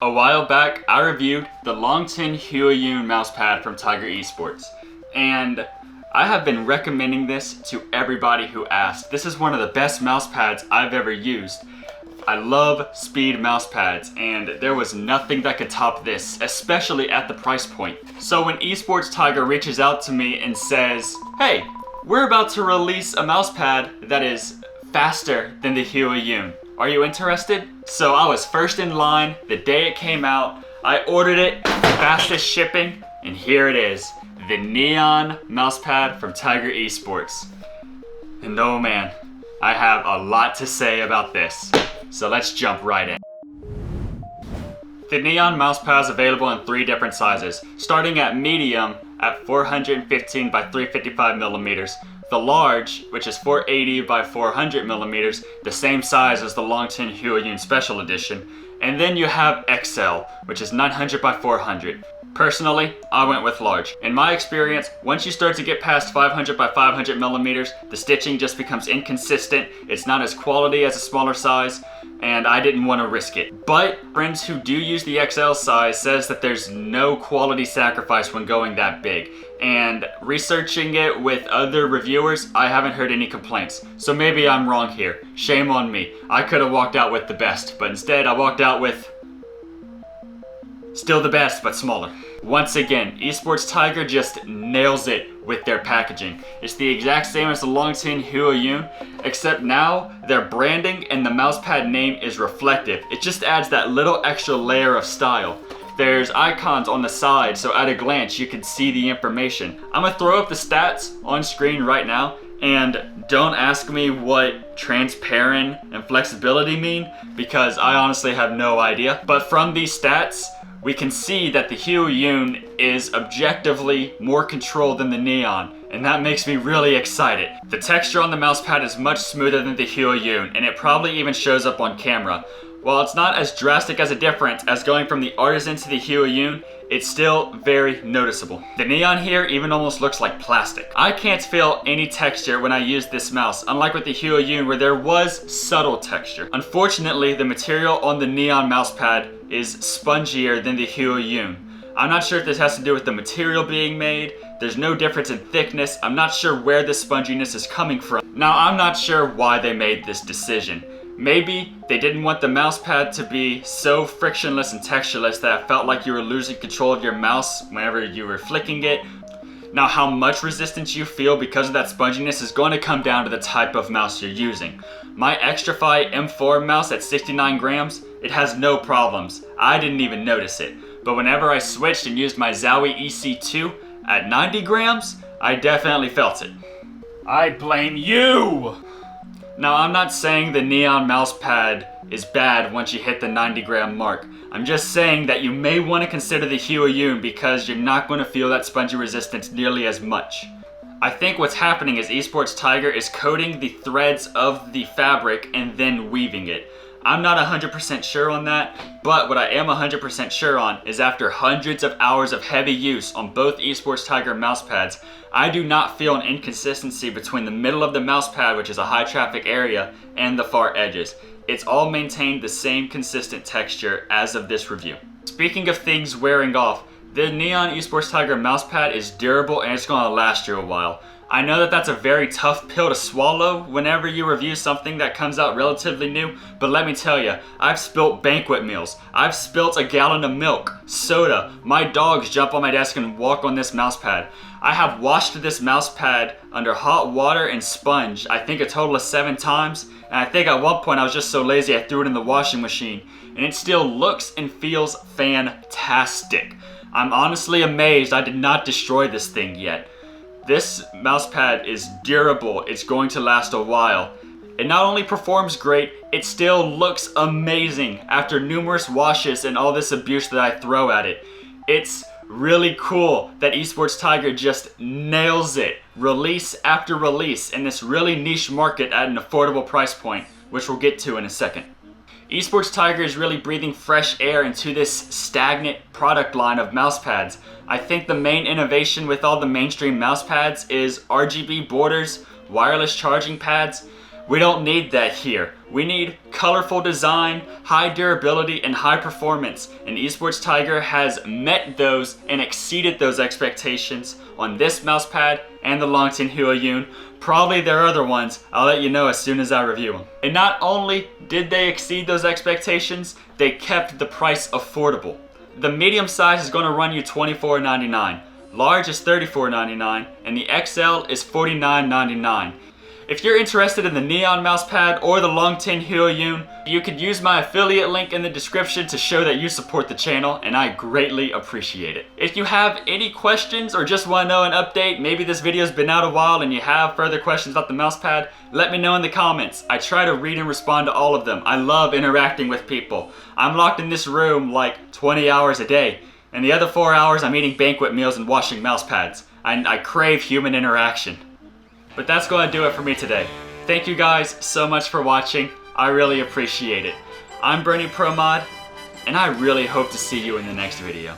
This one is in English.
A while back, I reviewed the Longton Huayun mousepad from Tiger Esports, and I have been recommending this to everybody who asked. This is one of the best mousepads I've ever used. I love speed mousepads, and there was nothing that could top this, especially at the price point. So when Esports Tiger reaches out to me and says, "Hey, we're about to release a mousepad that is faster than the Huayun. Are you interested?" So I was first in line the day it came out. I ordered it, fastest shipping, and here it is. The Neon Mousepad from Tiger Esports. And oh man, I have a lot to say about this. So let's jump right in. The Neon Mousepad is available in 3 different sizes, starting at medium at 415 by 355 millimeters. The large, which is 480 by 400 millimeters, the same size as the Longton Huayun Special Edition. And then you have XL, which is 900 by 400. Personally, I went with large. In my experience, once you start to get past 500 by 500 millimeters, the stitching just becomes inconsistent. It's not as quality as a smaller size, and I didn't want to risk it. But friends who do use the XL size says that there's no quality sacrifice when going that big. And researching it with other reviewers, I haven't heard any complaints. So maybe I'm wrong here. Shame on me. I could have walked out with the best, but instead I walked out with still the best, but smaller. Once again, Esports Tiger just nails it with their packaging. It's the exact same as the Longton Huayun, except now their branding and the mousepad name is reflective. It just adds that little extra layer of style. There's icons on the side, so at a glance you can see the information. I'm gonna throw up the stats on screen right now, and don't ask me what transparent and flexibility mean, because I honestly have no idea. But from these stats, we can see that the Huayun is objectively more controlled than the Neon, and that makes me really excited. The texture on the mousepad is much smoother than the Huayun, and it probably even shows up on camera. While it's not as drastic as a difference as going from the Artisan to the Huayun, it's still very noticeable. The Neon here even almost looks like plastic. I can't feel any texture when I use this mouse, unlike with the Huayun where there was subtle texture. Unfortunately, the material on the Neon mousepad is spongier than the Huayun. I'm not sure if this has to do with the material being made. There's no difference in thickness. I'm not sure where this sponginess is coming from. Now, I'm not sure why they made this decision. Maybe they didn't want the mousepad to be so frictionless and textureless that it felt like you were losing control of your mouse whenever you were flicking it. Now, how much resistance you feel because of that sponginess is going to come down to the type of mouse you're using. My Xtrfy M4 mouse at 69 grams, it has no problems. I didn't even notice it. But whenever I switched and used my Zowie EC2 at 90 grams, I definitely felt it. I blame you! Now, I'm not saying the Neon mousepad is bad once you hit the 90 gram mark. I'm just saying that you may want to consider the Huayun because you're not going to feel that spongy resistance nearly as much. I think what's happening is Esports Tiger is coating the threads of the fabric and then weaving it. I'm not 100% sure on that, but what I am 100% sure on is after hundreds of hours of heavy use on both Esports Tiger mousepads, I do not feel an inconsistency between the middle of the mousepad, which is a high traffic area, and the far edges. It's all maintained the same consistent texture as of this review. Speaking of things wearing off, the Neon Esports Tiger mousepad is durable and it's going to last you a while. I know that that's a very tough pill to swallow whenever you review something that comes out relatively new, but let me tell you, I've spilt banquet meals, I've spilt a gallon of milk, soda, my dogs jump on my desk and walk on this mousepad. I have washed this mousepad under hot water and sponge, I think a total of 7 times, and I think at one point I was just so lazy I threw it in the washing machine, and it still looks and feels fantastic. I'm honestly amazed I did not destroy this thing yet. This mousepad is durable, it's going to last a while. It not only performs great, it still looks amazing after numerous washes and all this abuse that I throw at it. It's really cool that Esports Tiger just nails it, release after release, in this really niche market at an affordable price point, which we'll get to in a second. Esports Tiger is really breathing fresh air into this stagnant product line of mousepads. I think the main innovation with all the mainstream mousepads is RGB borders, wireless charging pads, We don't need that here. We need colorful design, high durability, and high performance. And Esports Tiger has met those and exceeded those expectations on this mousepad and the Longtin Huayun. Probably there are other ones. I'll let you know as soon as I review them. And not only did they exceed those expectations, they kept the price affordable. The medium size is going to run you $24.99. Large is $34.99, and the XL is $49.99. If you're interested in the Neon Mousepad or the Longtin Huayun, you could use my affiliate link in the description to show that you support the channel, and I greatly appreciate it. If you have any questions or just want to know an update, maybe this video's been out a while and you have further questions about the mousepad, let me know in the comments. I try to read and respond to all of them. I love interacting with people. I'm locked in this room like 20 hours a day, and the other 4 hours I'm eating banquet meals and washing mousepads. I crave human interaction. But that's going to do it for me today. Thank you guys so much for watching. I really appreciate it. I'm Bernie ProMod, and I really hope to see you in the next video.